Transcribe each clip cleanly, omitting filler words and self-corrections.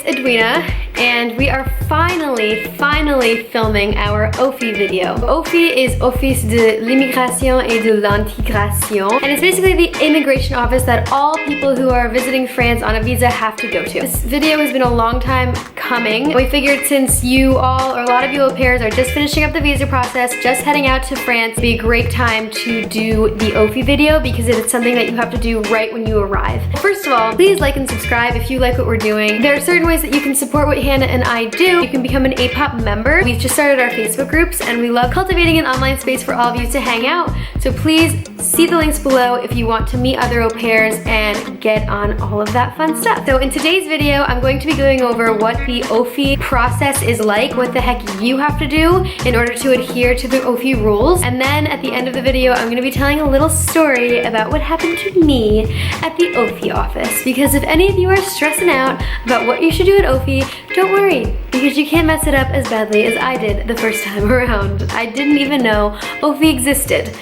Edwina, and we are finally filming our OFII video. OFII is Office de l'Immigration et de l'Intégration, and it's basically the immigration office that all people who are visiting France on a visa have to go to. This video has been a long time coming. We figured since you all, or a lot of you au pairs, are just finishing up the visa process, just heading out to France, it'd be a great time to do the OFII video because it's something that you have to do right when you arrive. First of all, please like and subscribe if you like what we're doing. There are certain ways that you can support what Hannah and I do. You can become an APOP member. We've just started our Facebook groups and we love cultivating an online space for all of you to hang out. So please see the links below if you want to meet other au pairs and get on all of that fun stuff. So in today's video, I'm going to be going over what the OFII process is like, what the heck you have to do in order to adhere to the OFII rules. And then at the end of the video, I'm going to be telling a little story about what happened to me at the OFII office. Because if any of you are stressing out about what you should do at OFII, don't worry, because you can't mess it up as badly as I did the first time around. I didn't even know OFII existed.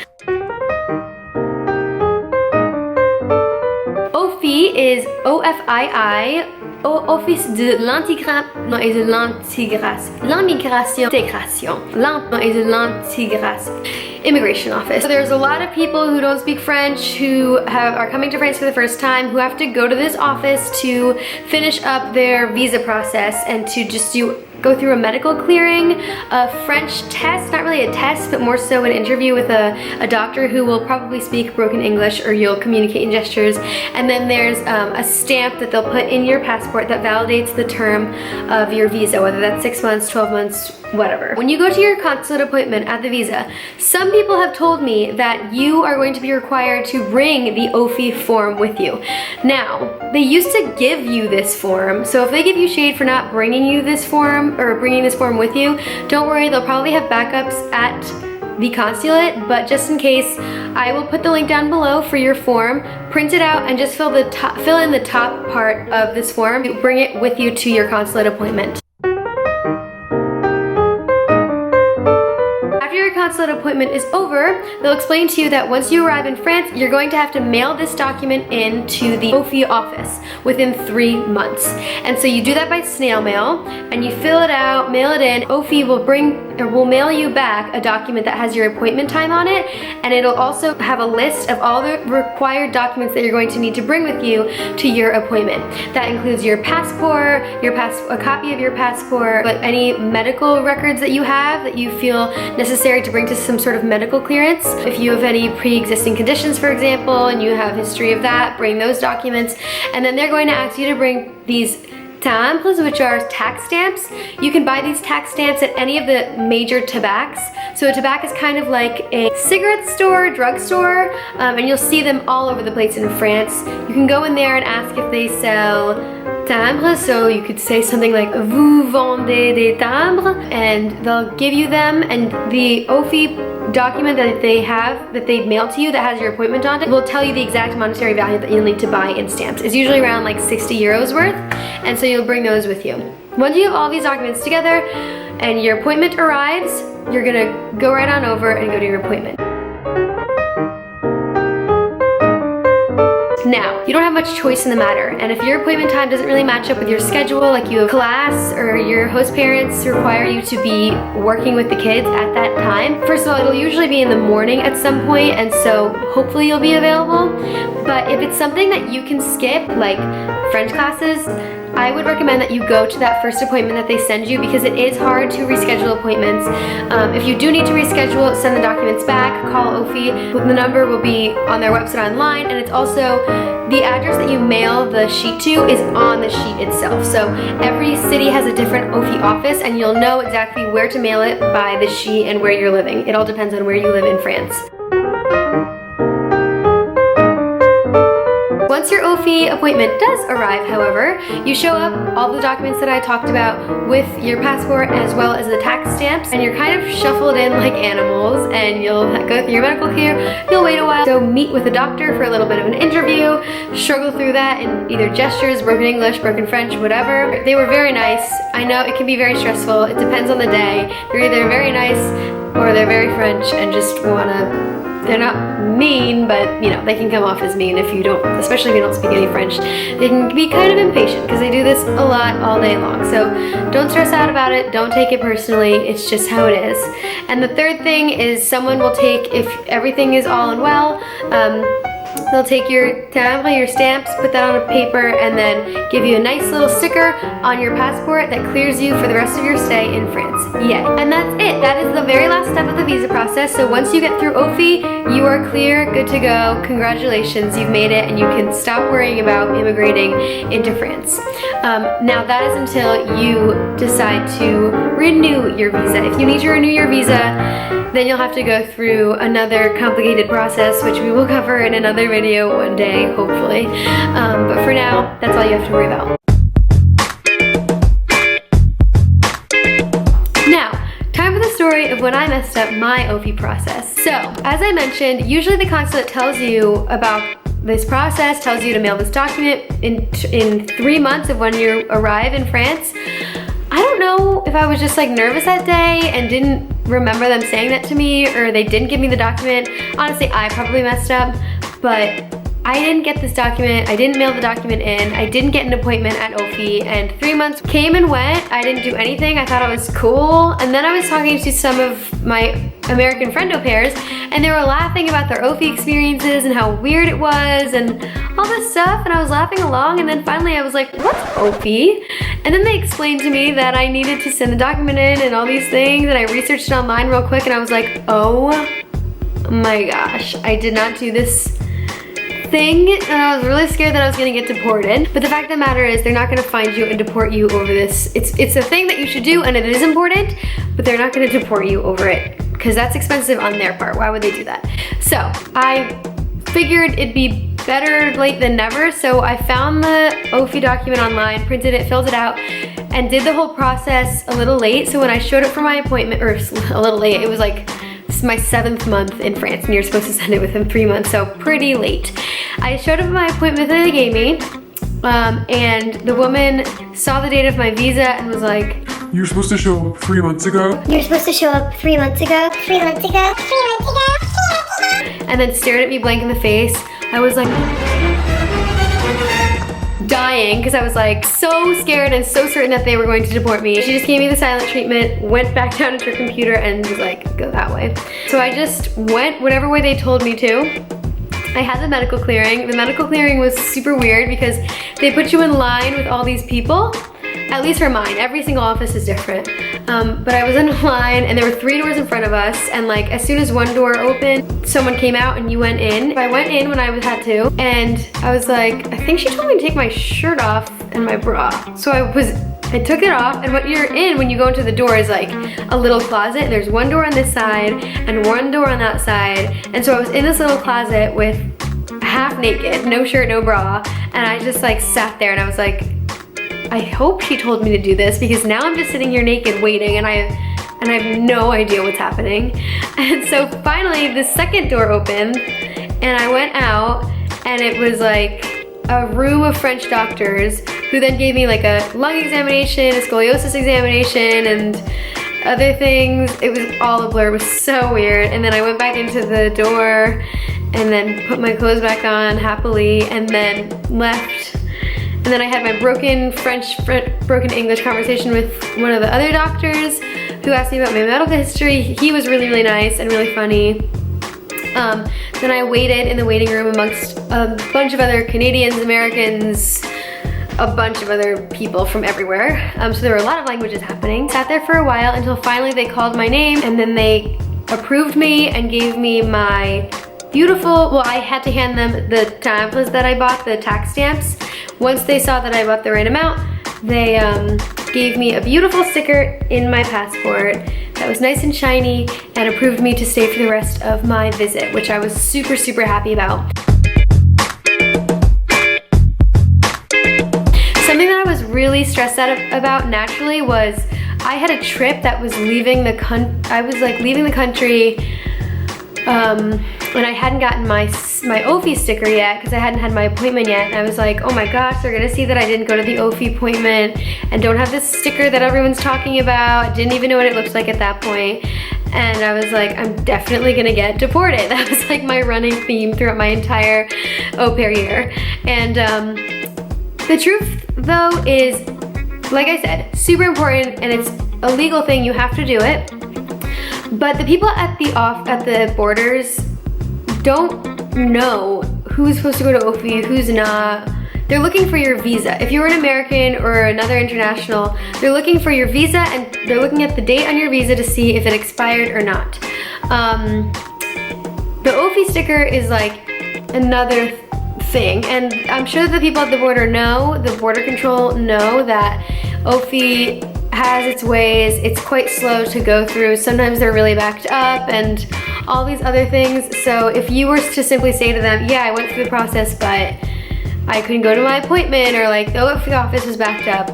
OFII is OFII, Office de l'Intégration et de l'Intégration. Immigration office. So there's a lot of people who don't speak French who are coming to France for the first time who have to go to this office to finish up their visa process and to just go through a medical clearing, a French test, not really a test, but more so an interview with a doctor who will probably speak broken English or you'll communicate in gestures. And then there's a stamp that they'll put in your passport that validates the term of your visa, whether that's 6 months, 12 months, whatever. When you go to your consulate appointment at the visa, some people have told me that you are going to be required to bring the OFII form with you. Now, they used to give you this form, so if they give you shade for not bringing you this form, or bringing this form with you, don't worry, they'll probably have backups at the consulate, but just in case, I will put the link down below for your form. Print it out and just fill in the top part of this form. Bring it with you to your consulate appointment. After your consulate appointment is over, they'll explain to you that once you arrive in France, you're going to have to mail this document in to the OFII office within 3 months. And so you do that by snail mail, and you fill it out, mail it in. OFII will mail you back a document that has your appointment time on it, and it'll also have a list of all the required documents that you're going to need to bring with you to your appointment. That includes your passport, a copy of your passport, but any medical records that you have that you feel necessary to bring to some sort of medical clearance. If you have any pre-existing conditions, for example, and you have history of that, bring those documents. And then they're going to ask you to bring these timbres, which are tax stamps. You can buy these tax stamps at any of the major tabacs. So a tabac is kind of like a cigarette store, drugstore, and you'll see them all over the place in France. You can go in there and ask if they sell timbres, so you could say something like "Vous vendez des timbres," and they'll give you them, and the OFII document that they mail to you that has your appointment on it will tell you the exact monetary value that you'll need to buy in stamps. It's usually around like 60 euros worth, and so you'll bring those with you. Once you have all these documents together and your appointment arrives, you're gonna go right on over and go to your appointment. Now, you don't have much choice in the matter, and if your appointment time doesn't really match up with your schedule, like you have class or your host parents require you to be working with the kids at that time, first of all, it'll usually be in the morning at some point, and so hopefully you'll be available. But if it's something that you can skip, like French classes, I would recommend that you go to that first appointment that they send you because it is hard to reschedule appointments. If you do need to reschedule, send the documents back, call OFII. The number will be on their website online, and it's also the address that you mail the sheet to is on the sheet itself. So every city has a different OFII office, and you'll know exactly where to mail it by the sheet and where you're living. It all depends on where you live in France. Once your OFII appointment does arrive, however, you show up all the documents that I talked about with your passport as well as the tax stamps, and you're kind of shuffled in like animals, and you'll go through your medical care, you'll wait a while, go meet with a doctor for a little bit of an interview, struggle through that in either gestures, broken English, broken French, whatever. They were very nice. I know it can be very stressful. It depends on the day. They're either very nice or they're very French and just wanna they're not mean, but you know, they can come off as mean if you don't, especially if you don't speak any French. They can be kind of impatient because they do this a lot all day long. So don't stress out about it. Don't take it personally. It's just how it is. And the third thing is someone will take, if everything is all and well, they'll take your timbre, your stamps, put that on a paper, and then give you a nice little sticker on your passport that clears you for the rest of your stay in France. Yay. And that's it. That is the very last step of the visa process. So once you get through OFII, you are clear, good to go. Congratulations, you've made it, and you can stop worrying about immigrating into France. Now that is until you decide to renew your visa. If you need to renew your visa, then you'll have to go through another complicated process, which we will cover in another video one day, hopefully. But for now, that's all you have to worry about. Now, time for the story of when I messed up my OFII process. So, as I mentioned, usually the consulate tells you about this process, tells you to mail this document in 3 months of when you arrive in France. I don't know if I was just like nervous that day and didn't remember them saying that to me, or they didn't give me the document. Honestly, I probably messed up, but I didn't get this document. I didn't mail the document in. I didn't get an appointment at OFII, and 3 months came and went. I didn't do anything. I thought it was cool. And then I was talking to some of my American friend au pairs, and they were laughing about their OFII experiences and how weird it was and all this stuff, and I was laughing along, and then finally I was like, what's OFII? And then they explained to me that I needed to send the document in and all these things, and I researched it online real quick, and I was like, oh my gosh, I did not do this thing, and I was really scared that I was gonna get deported. But the fact of the matter is, they're not gonna find you and deport you over this. It's a thing that you should do, and it is important, but they're not gonna deport you over it, because that's expensive on their part. Why would they do that? So I figured it'd be better late than never, so I found the OFII document online, printed it, filled it out, and did the whole process a little late. So when I showed up for my appointment, or a little late, it was like, this is my 7th month in France, and you're supposed to send it within 3 months, so pretty late. I showed up at my appointment that they gave me, and the woman saw the date of my visa and was like, "You're supposed to show up 3 months ago." You're supposed to show up 3 months ago. 3 months ago. 3 months ago. and then stared at me blank in the face. I was like dying because I was like so scared and so certain that they were going to deport me. She just gave me the silent treatment, went back down to her computer and was like, go that way. So I just went whatever way they told me to. I had the medical clearing. The medical clearing was super weird because they put you in line with all these people. At least for mine, every single office is different. But I was in line and there were 3 doors in front of us, and like as soon as one door opened, someone came out and you went in. I went in when I had to, and I was like, I think she told me to take my shirt off and my bra. So I took it off, and what you're in when you go into the door is like a little closet. There's one door on this side and one door on that side. And so I was in this little closet with half naked, no shirt, no bra, and I just like sat there and I was like, I hope she told me to do this because now I'm just sitting here naked waiting and I have no idea what's happening. And so finally the second door opened and I went out, and it was like a room of French doctors who then gave me like a lung examination, a scoliosis examination, and other things. It was all a blur. It was so weird. And then I went back into the door and then put my clothes back on happily and then left. And then I had my broken broken English conversation with one of the other doctors who asked me about my medical history. He was really, really nice and really funny. Then I waited in the waiting room amongst a bunch of other Canadians, Americans, a bunch of other people from everywhere. So there were a lot of languages happening. Sat there for a while until finally they called my name, and then they approved me and gave me my beautiful, well, I had to hand them the timbres that I bought, the tax stamps. Once they saw that I bought the right amount, they gave me a beautiful sticker in my passport that was nice and shiny and approved me to stay for the rest of my visit, which I was super, super happy about. Something that I was really stressed out about naturally was I had a trip that was leaving the country, and I hadn't gotten my OFII sticker yet because I hadn't had my appointment yet. And I was like, oh my gosh, they're gonna see that I didn't go to the OFII appointment and don't have this sticker that everyone's talking about. I didn't even know what it looked like at that point. and I was like, I'm definitely gonna get deported. That was like my running theme throughout my entire au pair year. And the truth though is, like I said, super important, and it's a legal thing, you have to do it. But the people at the borders don't know who's supposed to go to OFII, who's not. They're looking for your visa. If you're an American or another international, they're looking for your visa, and they're looking at the date on your visa to see if it expired or not. The OFII sticker is like another thing, and I'm sure the people at the border know, the border control know that OFII has its ways. It's quite slow to go through. Sometimes they're really backed up and all these other things. So if you were to simply say to them, yeah, I went through the process, but I couldn't go to my appointment, or like the OFII office was backed up,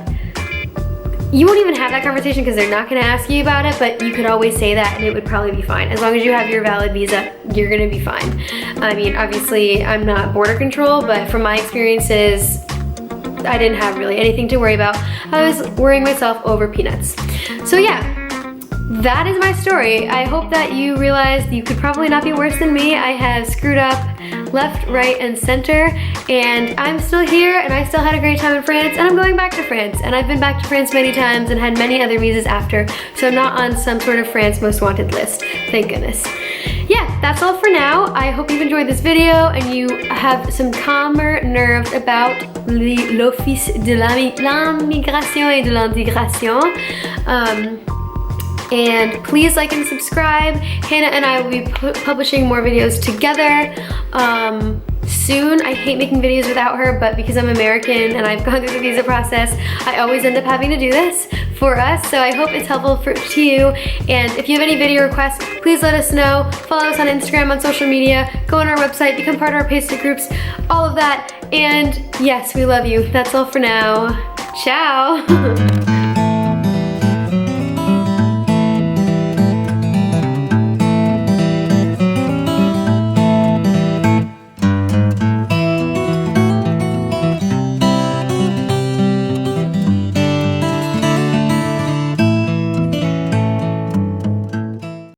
you won't even have that conversation because they're not gonna ask you about it, but you could always say that and it would probably be fine. As long as you have your valid visa, you're gonna be fine. I mean, obviously I'm not border control, but from my experiences, I didn't have really anything to worry about. I was worrying myself over peanuts. So yeah, that is my story. I hope that you realized you could probably not be worse than me. I have screwed up left, right, and center, and I'm still here, and I still had a great time in France, and I'm going back to France, and I've been back to France many times and had many other visas after, so I'm not on some sort of France most wanted list, thank goodness. Yeah, that's all for now. I hope you've enjoyed this video and you have some calmer nerves about l'Office de l'immigration et de l'intégration. And please like and subscribe. Hannah and I will be publishing more videos together soon. I hate making videos without her, but because I'm American and I've gone through the visa process, I always end up having to do this for us. So I hope it's helpful to you. And if you have any video requests, please let us know. Follow us on Instagram, on social media, go on our website, become part of our Facebook groups, all of that. And yes, we love you. That's all for now. Ciao.